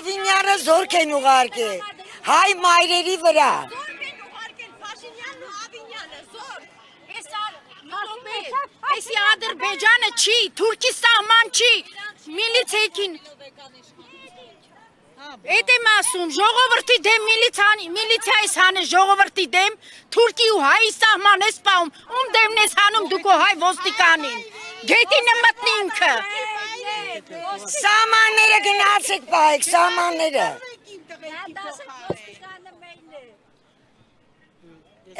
Ավինյանը զորք են ուղարկել հայ մայրերի վրա։ Էսի Ադրբեջանը չի, Թուրքի սահման չի, միլիցեքին։ Էդ եմ ասում, ժողովրդի դեմ միլիցիայիս հանը ժողովրդի դեմ, Թուրքի ու հայի սահման ես պահում, ում դեմն ես հանում դուք ու հայ ոստիկանին, գետինը մտնի ինքը։ Սահմանները գնացեք պահեք, սահմանները։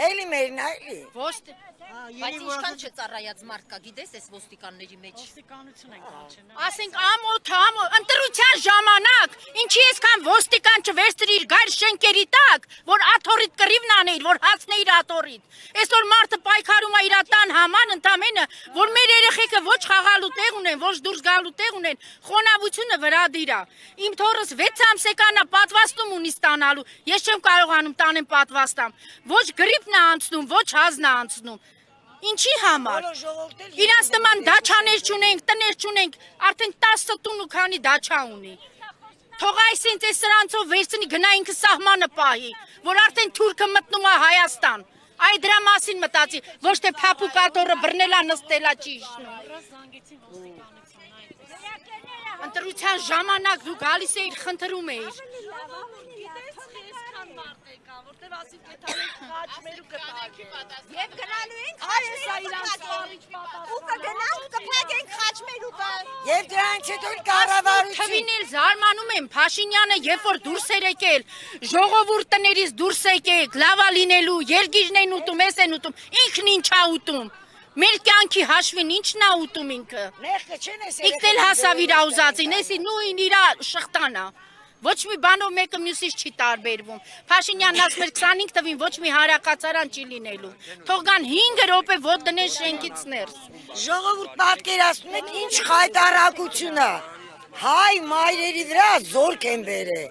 Էլի մերն այլի։ Բայց ինչքան չծառայած մարդ կա, գիտես այս ոստիկանների մեջ։ Ասենք ամոթ, ընտրության ժամանակ, ինչի այսքան ոստիկան չվերցրիր գայր շենքերի տակ, որ աթոռիդ կռիվն աներ, որ հացնեիր աթոռիդ։ Այսօր մարդը պայքարում է իր տան համար, ընդամենը, որ մեր երեխեքը ոչ խաղալու տեղ ունեն, ոչ դուրս գալու տեղ ունեն, խոնավությունը վրա դիրա։ Իմ թոռս 6 ամսեկանա պատվաստում ունի ստանալու, ես չեմ կարողանում տանեմ պատվաստամ։ Ոչ գրիպն է անցնում, ոչ հազն է անցնում։ Ինչի համար։ Իրանց նման դաչաներ չունենք, տներ չունենք, արդեն 10 տուն ու քանի դաչա ունի։ Թող այսինչ այս սրանցով վերցնի գնա ինքը սահմանը պահի, որ արդեն թուրքը մտնում է Հայաստան։ Այ դրա մասին մտածի, ոչ թե փափուկ աթոռը բռնելա նստելա չի իշնում։ Ընտրության ժամանակ դու գալիս էիր, խնդրում էիր։ Եվ գնալու ենք ու կգնանք կփակենք խաչմերուկը։ Եվ դրանից հետո կառավարություն։ Թվին էլ զարմանում եմ, Փաշինյանը երբ որ դուրս էր եկել, ժողովուրդ տներից դուրս եկեք, լավա լինելու, երգիժն են ուտում, էս են ուտում, ինքն ինչ է ուտում։ Մեր կյանքի հաշվին ինչն է ուտում ինքը։ Ինքն էլ հասավ իր ուզածին, էսի նույն իր շղթան է։ Ոչ մի բանով մեկը մյուսից չի տարբերվում։ Փաշինյանն ասում էր 25 թվին ոչ մի հարակացարան չի լինելու։ Թող գան 5 րոպե ոտ դնեն շենքից ներս։ Ժողովուրդ պատկերացնում եք ինչ խայտարակություն է։ Հայ մայրերի վրա զորք են բերել։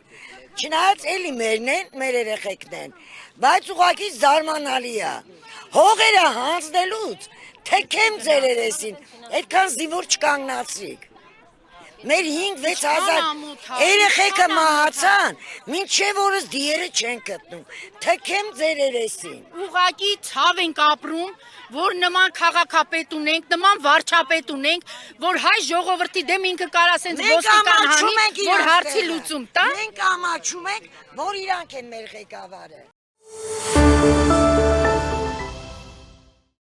Չնայած էլի մերն են, մեր երեխեքն են, բայց ուղղակի զարմանալի է։ Հողերը հանձնելուց թեքեմ ձեր երեսին, այդքան զինվոր չկանգնացրիք։ Մեր 5-6 հազար երեխեքը մահացան, մինչև օրս դիերը չեն գտնում, թեքեմ ձեր երեսին։ Ուղղակի ցավ ենք ապրում, որ նման քաղաքապետ ունենք, նման վարչապետ ունենք, որ հայ ժողովրդի դեմ ինքը կարա սենց ոստիկան հանի, որ հարցի լուծում տա։ Մենք ամաչում ենք, որ իրանք են մեր ղեկավարը։